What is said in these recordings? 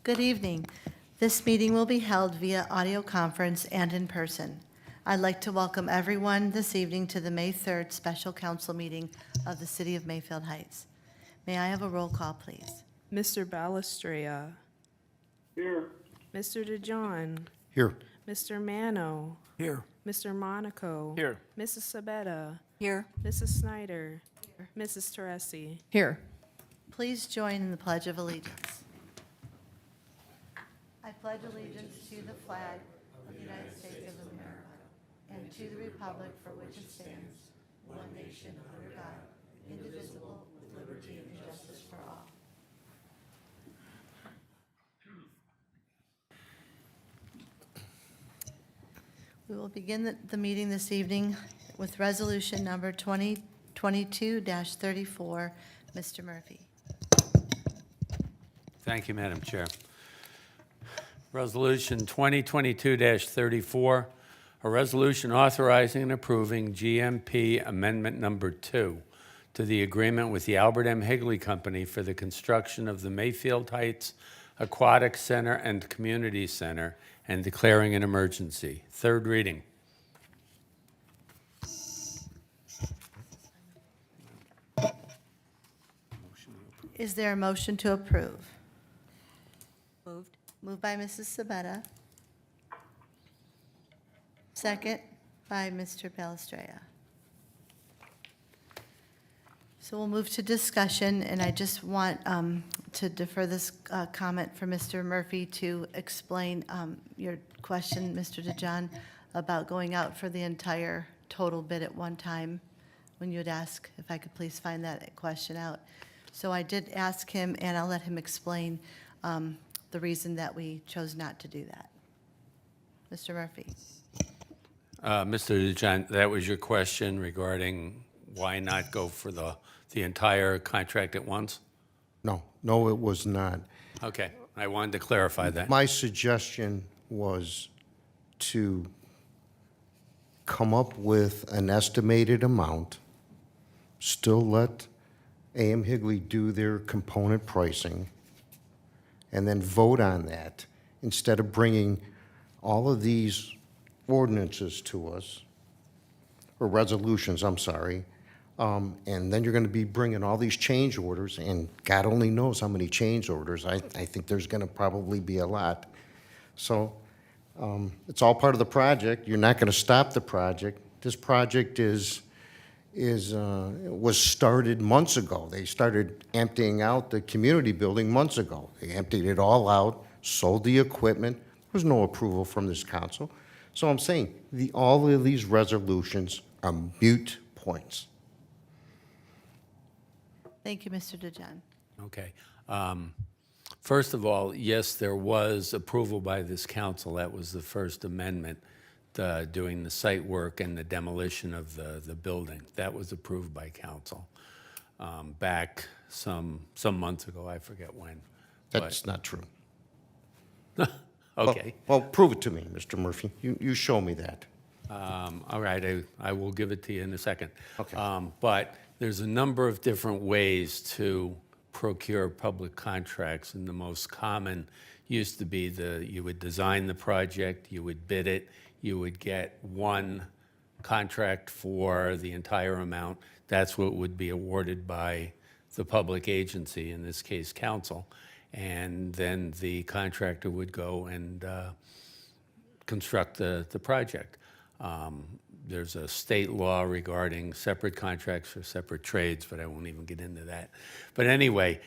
Good evening. This meeting will be held via audio conference and in person. I'd like to welcome everyone this evening to the May 3rd Special Council meeting of the City of Mayfield Heights. May I have a roll call, please? Mr. Balestria. Here. Mr. To Adjourn. Here. Mr. Mano. Here. Mr. Monaco. Here. Mrs. Sabetta. Here. Mrs. Snyder. Mrs. Teresi. Here. Please join in the Pledge of Allegiance. I pledge allegiance to the flag of the United States of America and to the republic for which it stands, one nation under God, indivisible, with liberty and justice for all. We will begin the meeting this evening with resolution number 2022-34. Mr. Murphy. Thank you, Madam Chair. Resolution 2022-34, a resolution authorizing and approving GMP Amendment Number 2 to the agreement with the Albert M. Higley Company for the construction of the Mayfield Heights Aquatic Center and Community Center and declaring an emergency. Third reading. Is there a motion to approve? Moved. Moved by Mrs. Sabetta. Second by Mr. Balestria. So we'll move to discussion, and I just want to defer this comment for Mr. Murphy to explain your question, Mr. DeJohn, about going out for the entire total bid at one time, when you would ask if I could please find that question out. So I did ask him, and I'll let him explain the reason that we chose not to do that. Mr. Murphy. Mr. DeJohn, that was your question regarding why not go for the entire contract at once? No, it was not. Okay, I wanted to clarify that. My suggestion was to come up with an estimated amount, still let A.M. Higley do their component pricing, and then vote on that instead of bringing all of these ordinances to us, or resolutions, I'm sorry, and then you're going to be bringing all these change orders, and God only knows how many change orders. I think there's going to probably be a lot. So it's all part of the project. You're not going to stop the project. This project was started months ago. They started emptying out the community building months ago. They emptied it all out, sold the equipment. There was no approval from this council. So I'm saying all of these resolutions are moot points. Thank you, Mr. DeJohn. Okay. First of all, yes, there was approval by this council. That was the First Amendment, doing the site work and the demolition of the building. That was approved by council back some months ago. I forget when. That's not true. Okay. Well, prove it to me, Mr. Murphy. You show me that. All right, I will give it to you in a second. Okay. But there's a number of different ways to procure public contracts, and the most common used to be you would design the project, you would bid it, you would get one contract for the entire amount. That's what would be awarded by the public agency, in this case, council. And then the contractor would go and construct the project. There's a state law regarding separate contracts for separate trades, but I won't even get into that. But anyway,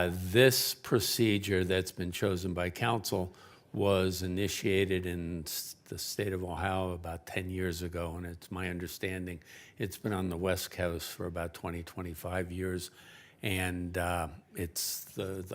this procedure that's been chosen by council was initiated in the state of Ohio about 10 years ago, and it's my understanding it's been on the West Coast for about 20, 25 years. And it's,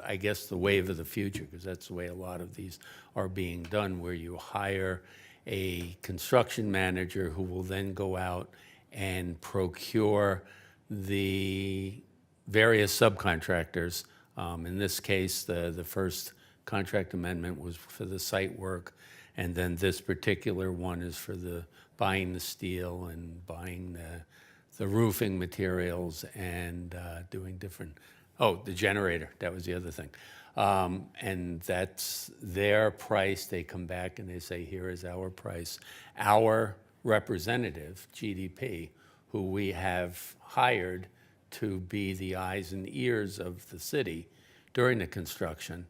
I guess, the wave of the future, because that's the way a lot of these are being done, where you hire a construction manager who will then go out and procure the various subcontractors. In this case, the first contract amendment was for the site work, and then this particular one is for buying the steel and buying the roofing materials and doing different, the generator, that was the other thing. And that's their price. They come back and they say, here is our price. Our representative, GDP, who we have hired to be the eyes and ears of the city during the construction,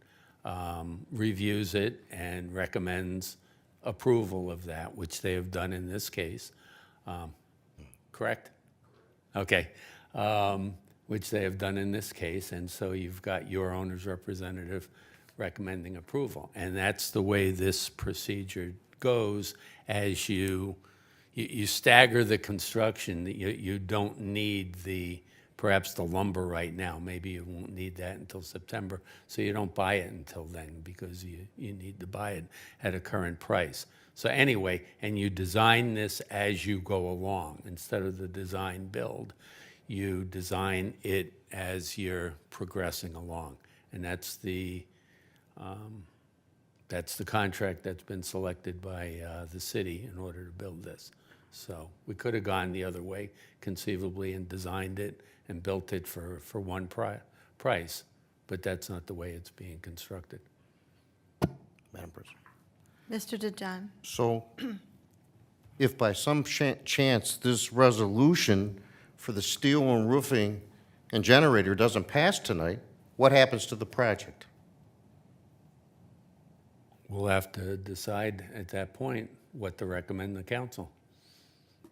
reviews it and recommends approval of that, which they have done in this case. Correct? Okay. Which they have done in this case, and so you've got your owner's representative recommending approval. And that's the way this procedure goes as you stagger the construction. You don't need perhaps the lumber right now. Maybe you won't need that until September, so you don't buy it until then because you need to buy it at a current price. So anyway, and you design this as you go along instead of the design build. You design it as you're progressing along, and that's the contract that's been selected by the city in order to build this. So we could have gone the other way conceivably and designed it and built it for one price, but that's not the way it's being constructed. Madam President. Mr. DeJohn? So if by some chance this resolution for the steel and roofing and generator doesn't pass tonight, what happens to the project? We'll have to decide at that point what to recommend the council.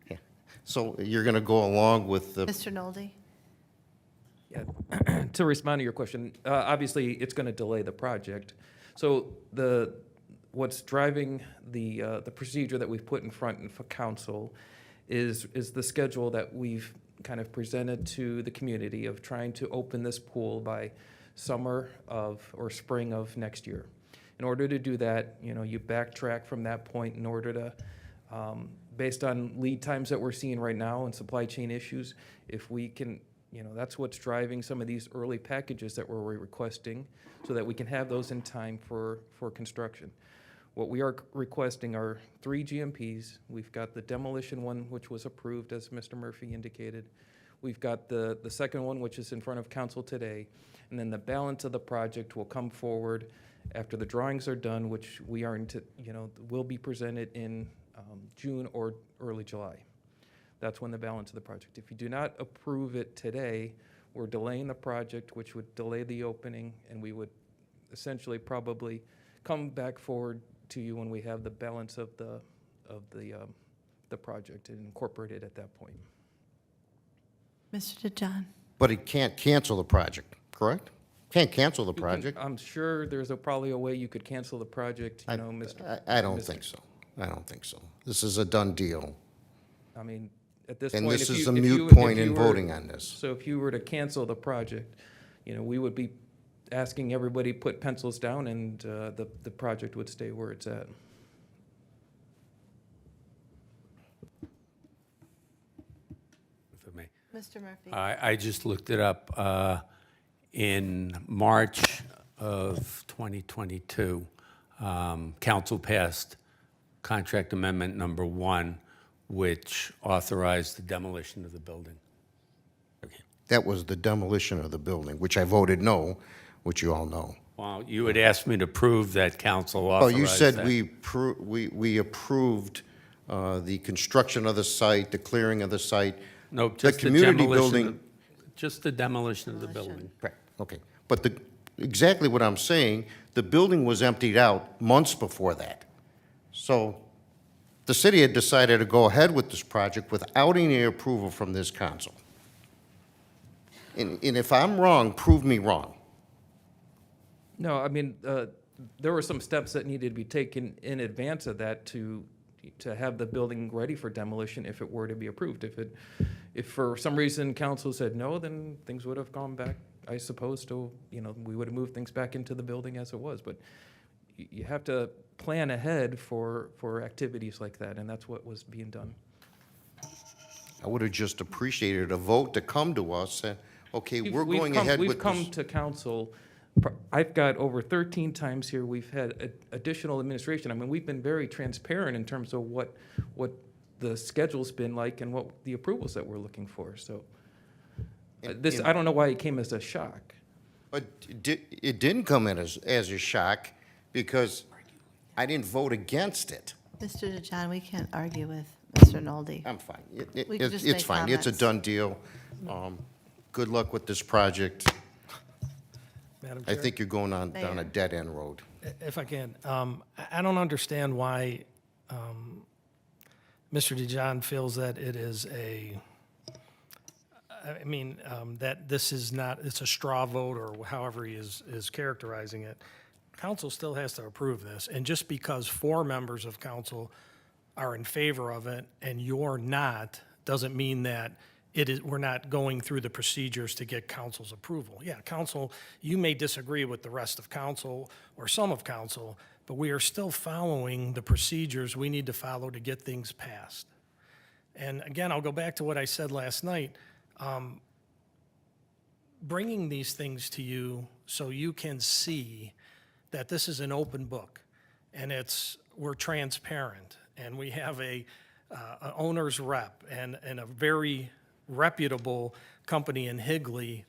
Yeah. So you're going to go along with the, Mr. Nolde? Yeah. To respond to your question, obviously, it's going to delay the project. So what's driving the procedure that we've put in front for council is the schedule that we've kind of presented to the community of trying to open this pool by summer or spring of next year. In order to do that, you backtrack from that point in order to, based on lead times that we're seeing right now and supply chain issues, if we can, that's what's driving some of these early packages that we're requesting so that we can have those in time for construction. What we are requesting are 3 GMPs. We've got the demolition one, which was approved, as Mr. Murphy indicated. We've got the second one, which is in front of council today. And then the balance of the project will come forward after the drawings are done, which will be presented in June or early July. That's when the balance of the project. If you do not approve it today, we're delaying the project, which would delay the opening, and we would essentially probably come back forward to you when we have the balance of the project and incorporate it at that point. Mr. DeJohn? but it can't cancel the project, correct? Can't cancel the You can- project. I'm sure there's probably a way you could cancel the project, Mr. I don't Mr. think so. I don't think so. This is a done deal. I mean, at this And point, this if is you- a if you- moot if point you in were- voting on this. So if you were to cancel the project, we would be asking everybody put pencils down, and the project would stay where it's at. If I may. Mr. Murphy? I just looked it up. In March of 2022, council passed contract amendment number 1, which authorized the demolition of the building. That was the demolition of the building, which I voted no, which you all know. Well, you had asked me to prove that council Oh, authorized you said that. we approved the construction of the site, the clearing of the site. No, The just the community demolition, building. just the demolition of the building. Right, okay. But exactly what I'm saying, the building was emptied out months before that. So the city had decided to go ahead with this project without any approval from this council. And if I'm wrong, prove me wrong. No, I mean, there were some steps that needed to be taken in advance of that to have the building ready for demolition if it were to be approved. If for some reason council said no, then things would have gone back, I suppose, to, we would have moved things back into the building as it was. But you have to plan ahead for activities like that, and that's what was being done. I would have just appreciated a vote to come to us and, okay, we're going ahead with We've come this. to council, I've got over 13 times here, we've had additional administration. I mean, we've been very transparent in terms of what the schedule's been like and what the approvals that we're looking for, so. And- This, and- I don't know why it came as a shock. But it didn't come in as a shock because I didn't vote against it. Mr. DeJohn, we can't argue with Mr. Noldy. I'm fine. We can just It's make fine. It's a comments. done deal. Good luck with this project. Madam I Chair, think you're going down a Mayor. dead-end road. if I can, I don't understand why Mr. DeJohn feels that it is that this is not, it's a straw vote, or however he is characterizing it. Council still has to approve this, and just because 4 members of council are in favor of it and you're not, doesn't mean that we're not going through the procedures to get council's approval. Yeah, council, you may disagree with the rest of council or some of council, but we are still following the procedures we need to follow to get things passed. And again, I'll go back to what I said last night. Bringing these things to you so you can see that this is an open book and we're transparent and we have a owner's rep and a very reputable company in Higley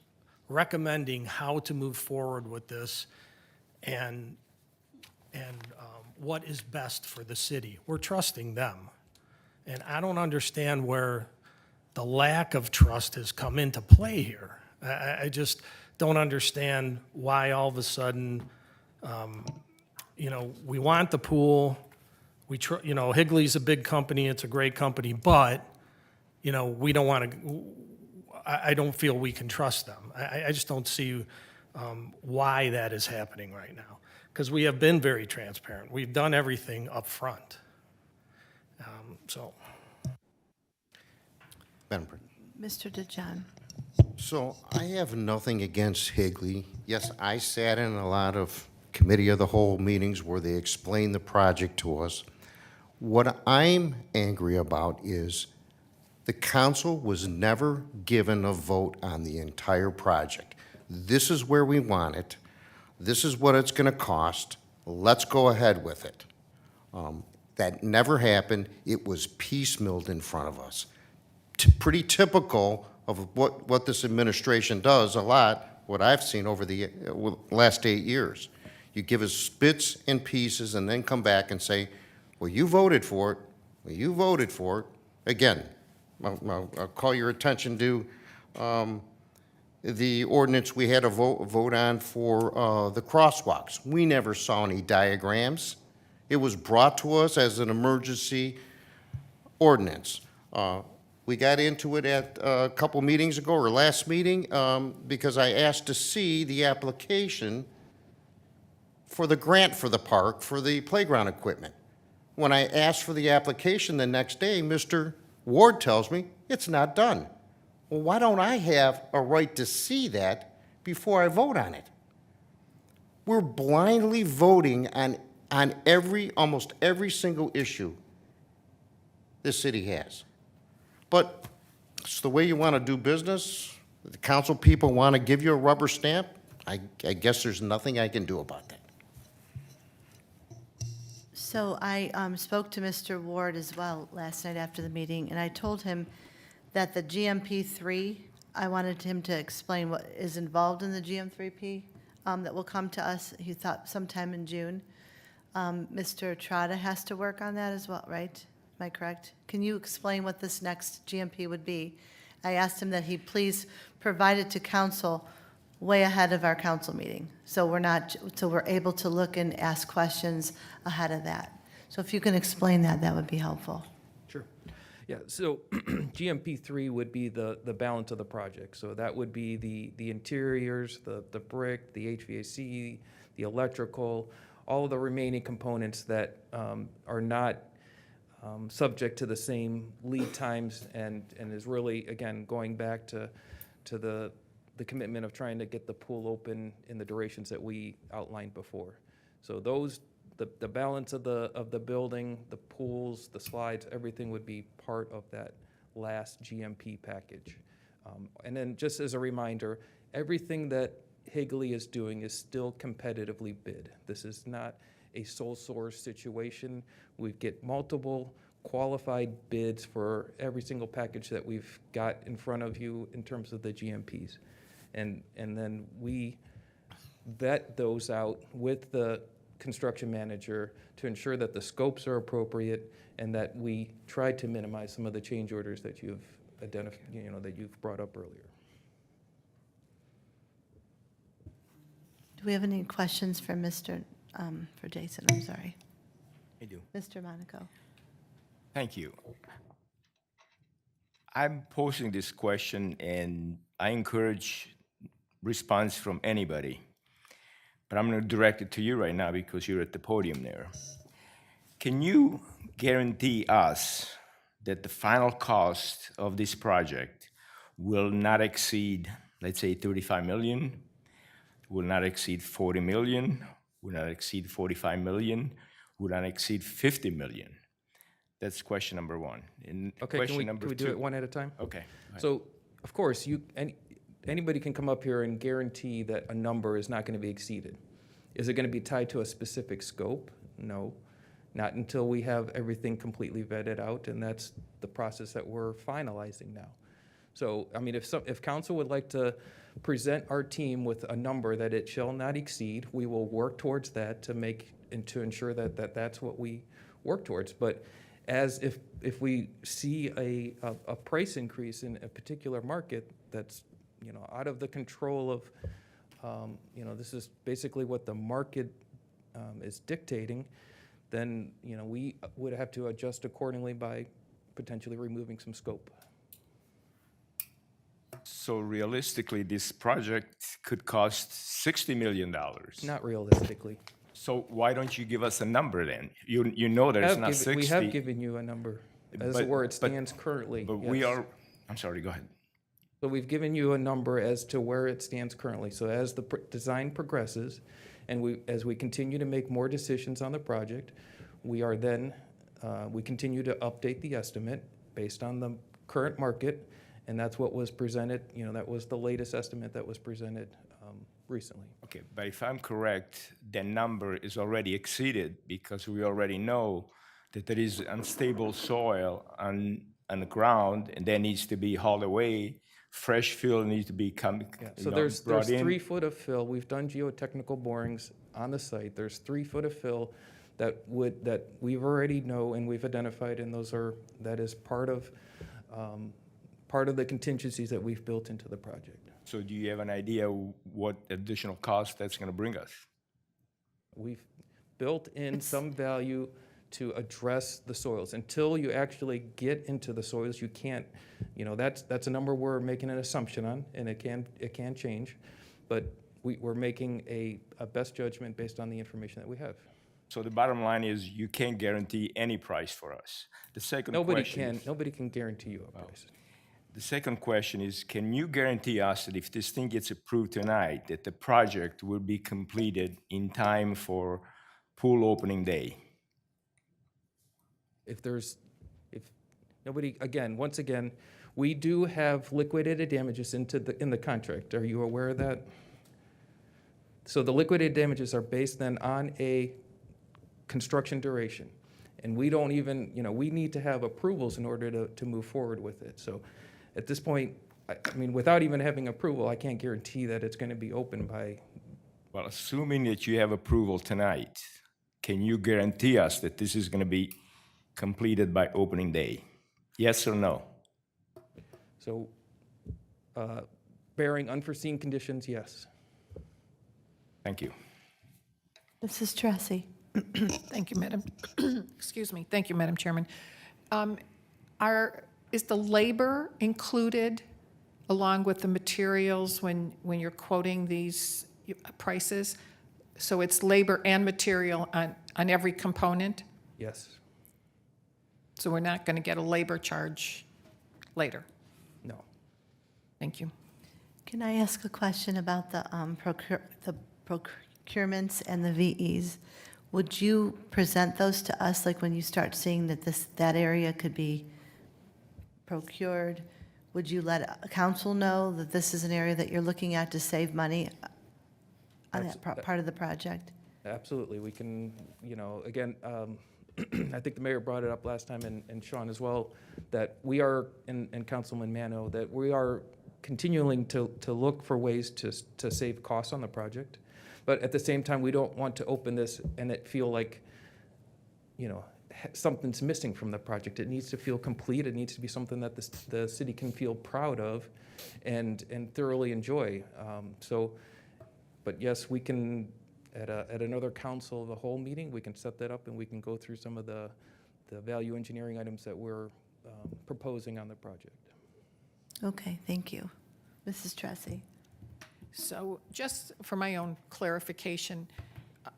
recommending how to move forward with this and what is best for the city. We're trusting them. And I don't understand where the lack of trust has come into play here. I just don't understand why all of a sudden, we want the pool. Higley's a big company, it's a great company, but, we don't want to, I don't feel we can trust them. I just don't see why that is happening right now. Because we have been very transparent. We've done everything up front. Madam President. Mr. DeJohn. So I have nothing against Higley. Yes, I sat in a lot of committee of the whole meetings where they explained the project to us. What I'm angry about is the council was never given a vote on the entire project. This is where we want it. This is what it's going to cost. Let's go ahead with it. That never happened. It was piecemealed in front of us. Pretty typical of what this administration does a lot, what I've seen over the last 8 years. You give us bits and pieces and then come back and say, well, you voted for it. Well, you voted for it. Again, I'll call your attention to the ordinance we had to vote on for the crosswalks. We never saw any diagrams. It was brought to us as an emergency ordinance. We got into it at a couple meetings ago, or last meeting, because I asked to see the application for the grant for the park, for the playground equipment. When I asked for the application the next day, Mr. Ward tells me it's not done. Well, why don't I have a right to see that before I vote on it? We're blindly voting on almost every single issue this city has. But it's the way you want to do business. The council people want to give you a rubber stamp. I guess there's nothing I can do about that. So I spoke to Mr. Ward as well last night after the meeting, and I told him that the GMP3, I wanted him to explain what is involved in the GM3P that will come to us, he thought sometime in June. Mr. Trotta has to work on that as well, right? Am I correct? Can you explain what this next GMP would be? I asked him that he please provide it to council way ahead of our council meeting, so we're able to look and ask questions ahead of that. So if you can explain that, that would be helpful. Sure. Yeah, so GMP3 would be the balance of the project. So that would be the interiors, the brick, the HVAC, the electrical, all of the remaining components that are not subject to the same lead times and is really, again, going back to the commitment of trying to get the pool open in the durations that we outlined before. So the balance of the building, the pools, the slides, everything would be part of that last GMP package. And then just as a reminder, everything that Higley is doing is still competitively bid. This is not a sole source situation. We get multiple qualified bids for every single package that we've got in front of you in terms of the GMPs. And then we vet those out with the construction manager to ensure that the scopes are appropriate and that we try to minimize some of the change orders that you've identified, that you've brought up earlier. Do we have any questions for for Jason? I'm sorry. I do. Mr. Monaco. Thank you. I'm posing this question, and I encourage response from anybody. But I'm going to direct it to you right now because you're at the podium there. Can you guarantee us that the final cost of this project will not exceed, let's say, 35 million, will not exceed 40 million, will not exceed 45 million, will not exceed 50 million? That's question number one. And Okay, question number can we two. do it one at a time? Okay. go ahead. So, of course, anybody can come up here and guarantee that a number is not going to be exceeded. Is it going to be tied to a specific scope? No, not until we have everything completely vetted out, and that's the process that we're finalizing now. So, I mean, if council would like to present our team with a number that it shall not exceed, we will work towards that to ensure that that's what we work towards. But if we see a price increase in a particular market that's, out of the control of, this is basically what the market is dictating, then, we would have to adjust accordingly by potentially removing some scope. So realistically, this project could cost $60 million. Not realistically. So why don't you give us a number then? You know there's not 60. We have given you a number as But- where it but- stands currently. But we yes. are, I'm sorry, go ahead. So we've given you a number as to where it stands currently. So as the design progresses, and as we continue to make more decisions on the project, we continue to update the estimate based on the current market, and that's what was presented, that was the latest estimate that was presented recently. Okay, but if I'm correct, the number is already exceeded because we already know that there is unstable soil on the ground, and that needs to be hauled away. Fresh fill needs to be So brought there's in. 3 foot of fill. We've done geotechnical borings on the site. There's 3 foot of fill that we've already know and we've identified, and that is part of the contingencies that we've built into the project. So do you have an idea what additional cost that's going to bring us? We've built in some value to address the soils. Until you actually get into the soils, you can't, that's a number we're making an assumption on, and it can change, but we're making a best judgment based on the information that we have. So the bottom line is you can't guarantee any price for us. The second question. Nobody can guarantee you a price. The second question is, can you guarantee us that if this thing gets approved tonight, that the project will be completed in time for pool opening day? Once again, we do have liquidated damages in the contract. Are you aware of that? So the liquidated damages are based then on a construction duration. And we don't even, we need to have approvals in order to move forward with it. So at this point, I mean, without even having approval, I can't guarantee that it's going to be open by. Well, assuming that you have approval tonight, can you guarantee us that this is going to be completed by opening day? Yes or no? So, barring unforeseen conditions, yes. Thank you. Mrs. Tracy. Thank you, Madam, excuse me. Thank you, Madam Chairman. Is the labor included along with the materials when you're quoting these prices? So it's labor and material on every component? Yes. So we're not going to get a labor charge later? No. Thank you. Can I ask a question about the procurements and the VEs? Would you present those to us, like when you start seeing that area could be procured? Would you let council know that this is an area that you're looking at to save money on that part of the project? Absolutely. We can, again, I think the mayor brought it up last time, and Sean as well, that we are, and Councilman Mano, that we are continuing to look for ways to save costs on the project. But at the same time, we don't want to open this and it feel like, something's missing from the project. It needs to feel complete. It needs to be something that the city can feel proud of and thoroughly enjoy. But yes, we can, at another council of the whole meeting, we can set that up and we can go through some of the value engineering items that we're proposing on the project. Okay, thank you. Mrs. Tressi? So just for my own clarification,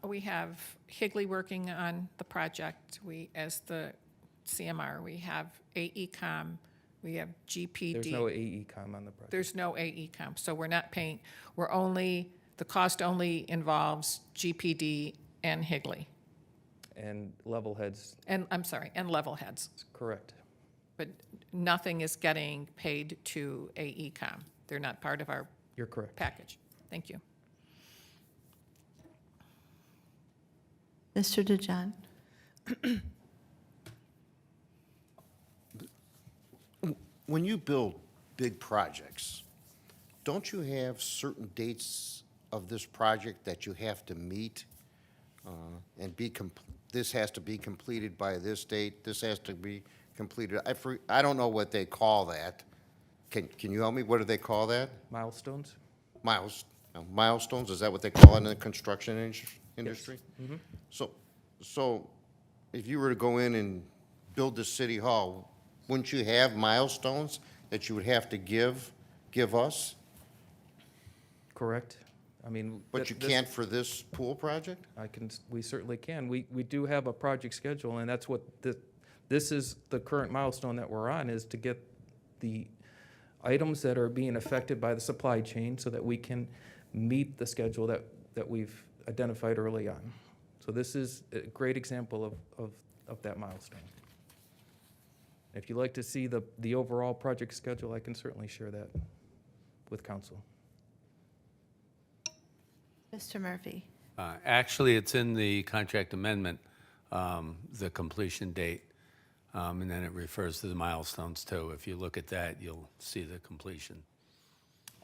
we have Higley working on the project. We, as the CMR, we have AECom, we have GPD. There's no AECom on the project. There's no AECom, so we're not paying, the cost only involves GPD and Higley. And level heads, And, I'm sorry, and level heads. correct. But nothing is getting paid to AECom. They're not part of our You're correct. package. Thank you. Mr. DeJohn? When you build big projects, don't you have certain dates of this project that you have to meet? And this has to be completed by this date, this has to be completed, I don't know what they call that. Can you help me? What do they call that? Milestones? Milestones, is that what they call it in the construction industry? So if you were to go in and build the city hall, wouldn't you have milestones that you would have to give us? Correct. I mean. But you this- can't for this pool project? we certainly can. We do have a project schedule, and that's what this is the current milestone that we're on, is to get the items that are being affected by the supply chain so that we can meet the schedule that we've identified early on. So this is a great example of that milestone. If you'd like to see the overall project schedule, I can certainly share that with council. Mr. Murphy? Actually, it's in the contract amendment, the completion date, and then it refers to the milestones too. If you look at that, you'll see the completion.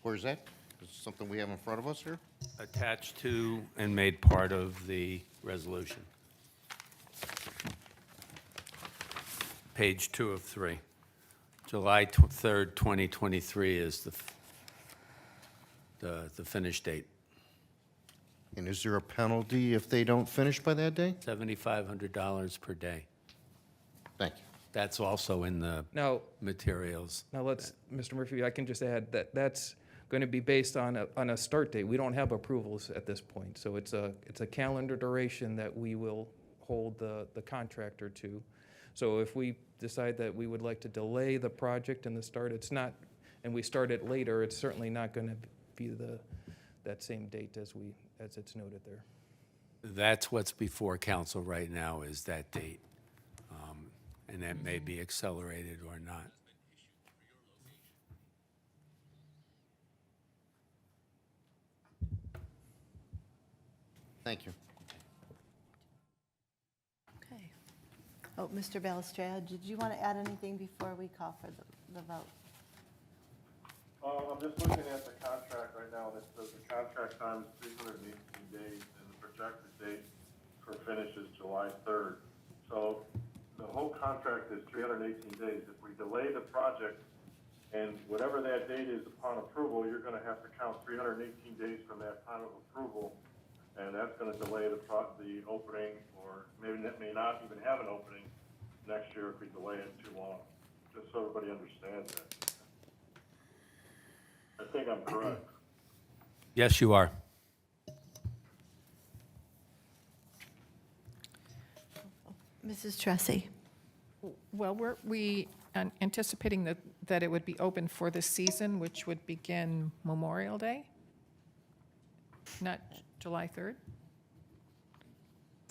Where's that? Is it something we have in front of us here? Attached to and made part of the resolution. Page 2 of 3. July 3rd, 2023 is the finish date. And is there a penalty if they don't finish by that day? $7,500 per day. Thank you. That's also in the Now, materials. Mr. Murphy, I can just add that that's going to be based on a start date. We don't have approvals at this point, so it's a calendar duration that we will hold the contractor to. So if we decide that we would like to delay the project and the start, and we start it later, it's certainly not going to be that same date as it's noted there. That's what's before council right now, is that date. And that may be accelerated or not. Thank you. Okay. Oh, Mr. Balistrao, did you want to add anything before we call for the vote? I'm just looking at the contract right now, and it says the contract time is 318 days, and the projected date for finish is July 3rd. So the whole contract is 318 days. If we delay the project, and whatever that date is upon approval, you're gonna have to count 318 days from that time of approval, and that's gonna delay the opening, or maybe that may not even have an opening next year if we delay it too long, just so everybody understands that. I think I'm correct. Yes, you are. Mrs. Tressi? Well, we anticipating that it would be open for this season, which would begin Memorial Day? Not July 3rd?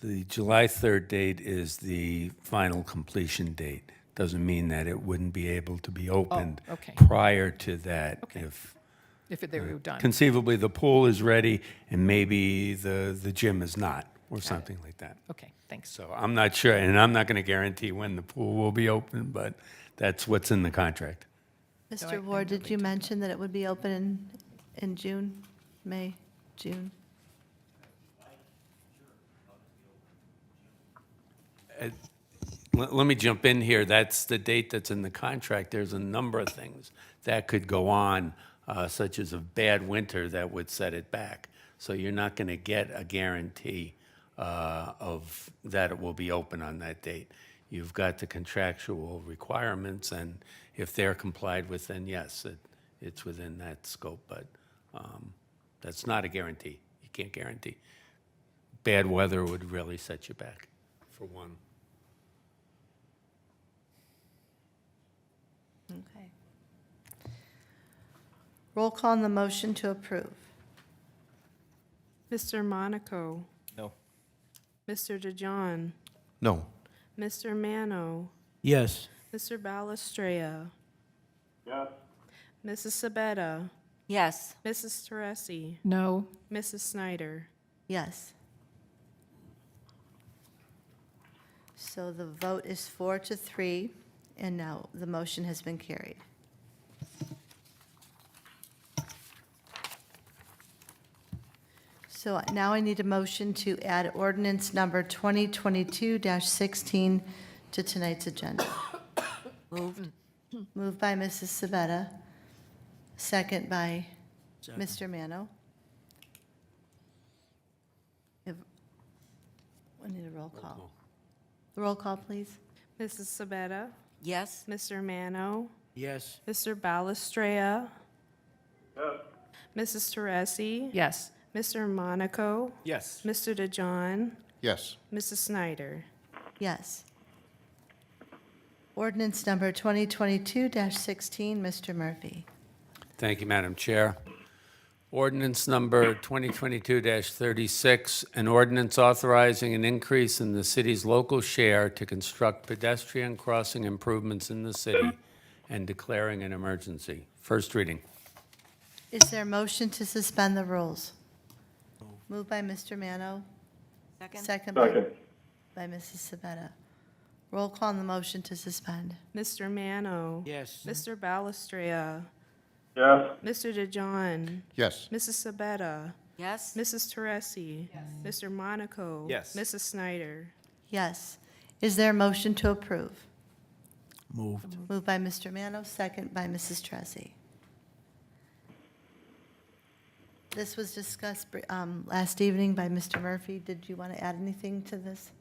The July 3rd date is the final completion date. Doesn't mean that it wouldn't be able to be opened okay. prior to that. Okay. If If they were done. conceivably the pool is ready and maybe the gym is not, or something like that. Okay, thanks. So I'm not sure, and I'm not going to guarantee when the pool will be open, but that's what's in the contract. Mr. Ward, did you mention that it would be open in June, May, June? Let me jump in here. That's the date that's in the contract. There's a number of things that could go on, such as a bad winter that would set it back. So you're not going to get a guarantee of that it will be open on that date. You've got the contractual requirements, and if they're complied with, then yes, it's within that scope. But that's not a guarantee. You can't guarantee. Bad weather would really set you back, for one. Okay. Roll call on the motion to approve. Mr. Monaco, No. Mr. DeJohn, No. Mr. Mano, Yes. Mr. Balestrea, Yes, Mrs. Sabetta, Yes. Mrs. Teresi, No. Mrs. Snyder. Yes. So the vote is 4-3, and now the motion has been carried. So now I need a motion to add ordinance number 2022-16 to tonight's agenda. Moved. Moved by Mrs. Sabetta, second by Mr. Mano. We need a roll call. Roll call, please. Mrs. Sabetta, Yes. Mr. Mano, Yes. Mr. Balestrea, yes, Mrs. Teresi, Yes. Mr. Monaco, Yes. Mr. DeJohn, Yes. Mrs. Snyder. Yes. Ordinance number 2022-16, Mr. Murphy. Thank you, Madam Chair. Ordinance number 2022-36, an ordinance authorizing an increase in the city's local share to construct pedestrian crossing improvements in the city and declaring an emergency. First reading. Is there a motion to suspend the rules? Moved by Mr. Mano, Second? second second, by Mrs. Sabetta. Roll call on the motion to suspend. Mr. Mano, Yes. Mr. Balestrea, yes, Mr. DeJohn, Yes. Mrs. Sabetta, Yes. Mrs. Teresi, Mr. Monaco, Yes. Mrs. Snyder. Yes. Is there a motion to approve? Moved. Moved by Mr. Mano, second by Mrs. Tressi. This was discussed last evening by Mr. Murphy. Did you want to add anything to this?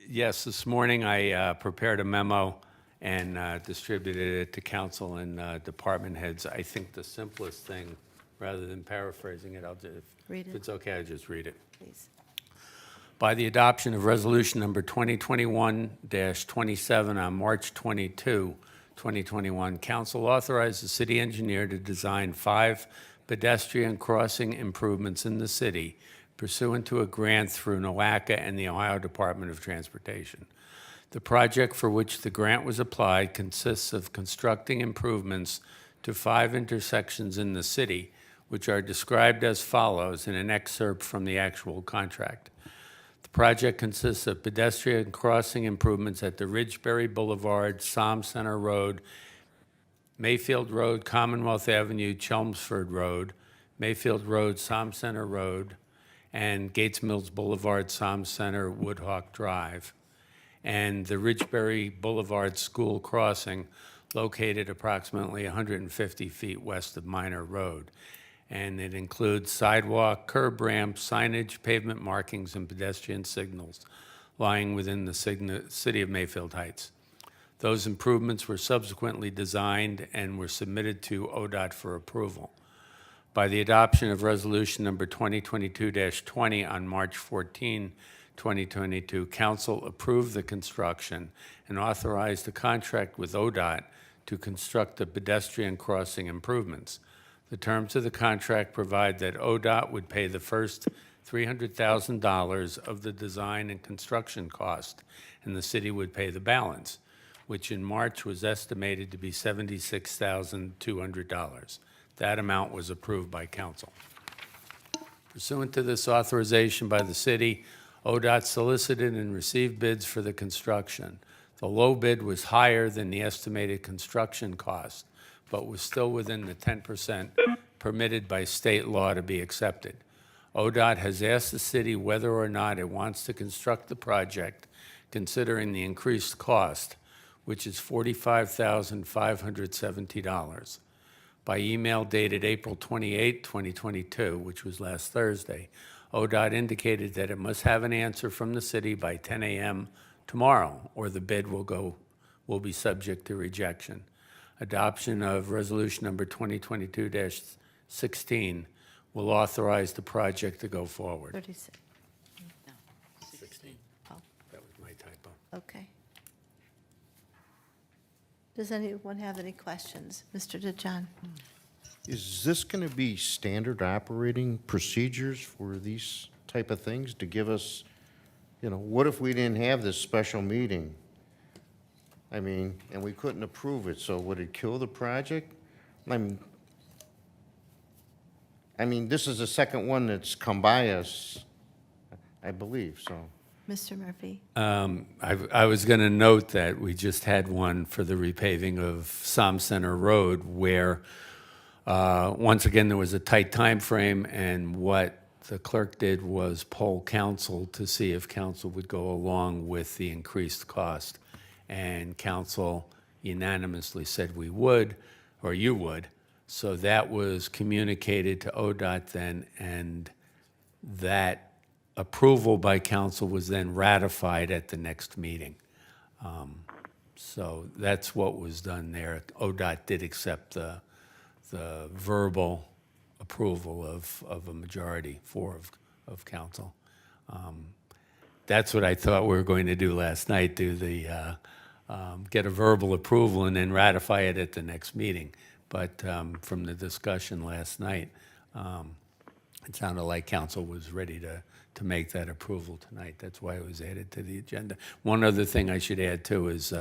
Yes, this morning I prepared a memo and distributed it to council and department heads. I think the simplest thing, rather than paraphrasing it, I'll just, Read if it. it's okay, I'll just read it. Please. By the adoption of Resolution Number 2021-27 on March 22, 2021, Council authorized the city engineer to design 5 pedestrian crossing improvements in the city pursuant to a grant through NOACA and the Ohio Department of Transportation. The project for which the grant was applied consists of constructing improvements to 5 intersections in the city, which are described as follows in an excerpt from the actual contract. The project consists of pedestrian crossing improvements at the Ridgeberry Boulevard, Som Center Road, Mayfield Road, Commonwealth Avenue, Chelmsford Road, Mayfield Road, Som Center Road, and Gates Mills Boulevard, Som Center, Woodhawk Drive, and the Ridgeberry Boulevard School Crossing, located approximately 150 feet west of Minor Road. And it includes sidewalk, curb ramp, signage, pavement markings, and pedestrian signals lying within the city of Mayfield Heights. Those improvements were subsequently designed and were submitted to ODOT for approval. By the adoption of Resolution Number 2022-20 on March 14, 2022, Council approved the construction and authorized a contract with ODOT to construct the pedestrian crossing improvements. The terms of the contract provide that ODOT would pay the first $300,000 of the design and construction cost, and the city would pay the balance, which in March was estimated to be $76,200. That amount was approved by council. Pursuant to this authorization by the city, ODOT solicited and received bids for the construction. The low bid was higher than the estimated construction cost, but was still within the 10% permitted by state law to be accepted. ODOT has asked the city whether or not it wants to construct the project, considering the increased cost, which is $45,570. By email dated April 28, 2022, which was last Thursday, ODOT indicated that it must have an answer from the city by 10 a.m. tomorrow, or the bid will be subject to rejection. Adoption of resolution number 2022-16 will authorize the project to go forward. 36, 16. oh, That was my typo. okay. Does anyone have any questions? Mr. DeJohn? Is this going to be standard operating procedures for these type of things to give us, what if we didn't have this special meeting? I mean, and we couldn't approve it, so would it kill the project? I mean, this is the second one that's come by us, I believe, so. Mr. Murphy? I was going to note that we just had one for the repaving of Som Center Road where, once again, there was a tight time frame, and what the clerk did was poll council to see if council would go along with the increased cost. And council unanimously said we would, or you would. So that was communicated to ODOT then, and that approval by council was then ratified at the next meeting. So that's what was done there. ODOT did accept the verbal approval of a majority, of council. That's what I thought we were going to do last night, get a verbal approval and then ratify it at the next meeting. But from the discussion last night, it sounded like council was ready to make that approval tonight. That's why it was added to the agenda. One other thing I should add too is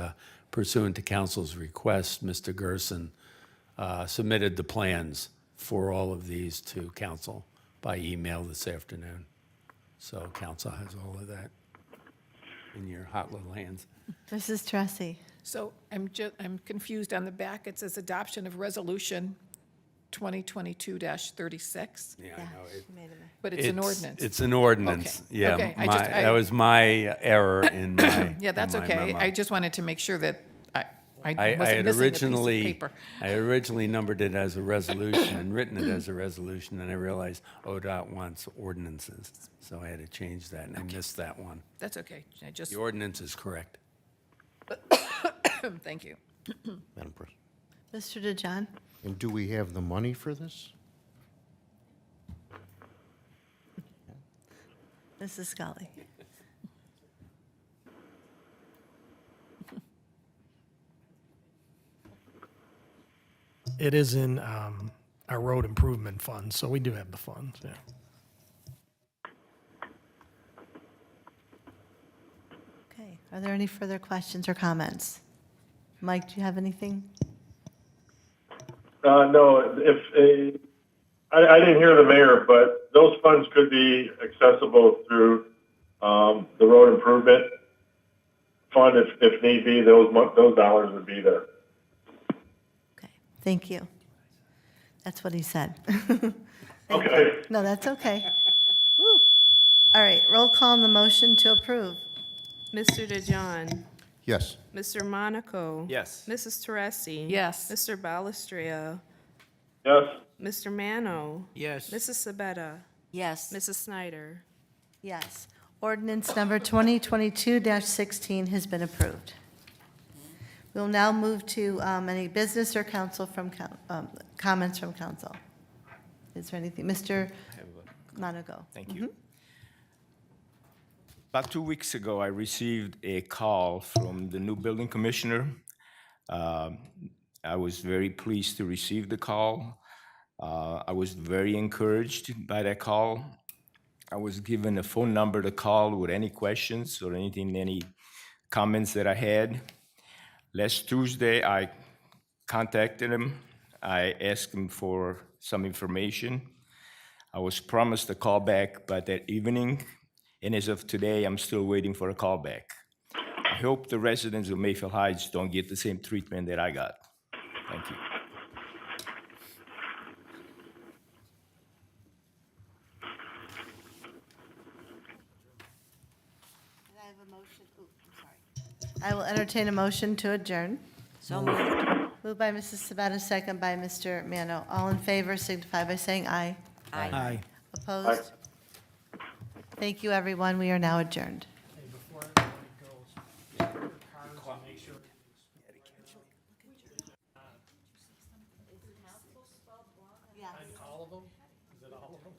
pursuant to council's request, Mr. Gerson submitted the plans for all of these to council by email this afternoon. So council has all of that in your hot little hands. Mrs. Tressi? So I'm confused. On the back, it says adoption of resolution 2022-36, Yeah, I know. She made a- but it's an ordinance. It's an ordinance. Okay. Yeah, Okay, that was my error in my Yeah, that's in my okay. memo. I just wanted to make sure that I I wasn't had missing a piece of originally, paper. I originally numbered it as a resolution and written it as a resolution, and I realized ODOT wants ordinances, so I had to change that, and I missed that one. That's okay. I just, The ordinance is correct. thank you. Madam President. Mr. DeJohn? And do we have the money for this? Mrs. Scully? It is in our road improvement fund, so we do have the funds, yeah. Okay, are there any further questions or comments? Mike, do you have anything? No, I didn't hear the mayor, but those funds could be accessible through the road improvement fund if need be. Those dollars would be there. Okay, thank you. That's what he said. Thank you. Okay. No, that's okay. Woo. All right, roll call on the motion to approve. Mr. DeJohn? Yes. Mr. Monaco? Yes. Mrs. Teresi? Yes. Mr. Balestria? Yes. Mr. Mano? Yes. Mrs. Sabetta? Yes. Mrs. Snyder? Yes. Ordinance number 2022-16 has been approved. We'll now move to any business or council from, comments from council. Is there anything? Mr. Monaco? Thank you. About 2 weeks ago, I received a call from the new building commissioner. I was very pleased to receive the call. I was very encouraged by that call. I was given a phone number to call with any questions or any comments that I had. Last Tuesday, I contacted him. I asked him for some information. I was promised a call back by that evening, and as of today, I'm still waiting for a call back. I hope the residents of Mayfield Heights don't get the same treatment that I got. Thank you. I will entertain a motion to adjourn. So moved. Moved by Mrs. Sabetta, second by Mr. Mano. All in favor signify by saying aye. Aye. Opposed? Thank you, everyone. We are now adjourned. Hey, before everybody goes, just put your cards and make sure. All of them? Is it all of them?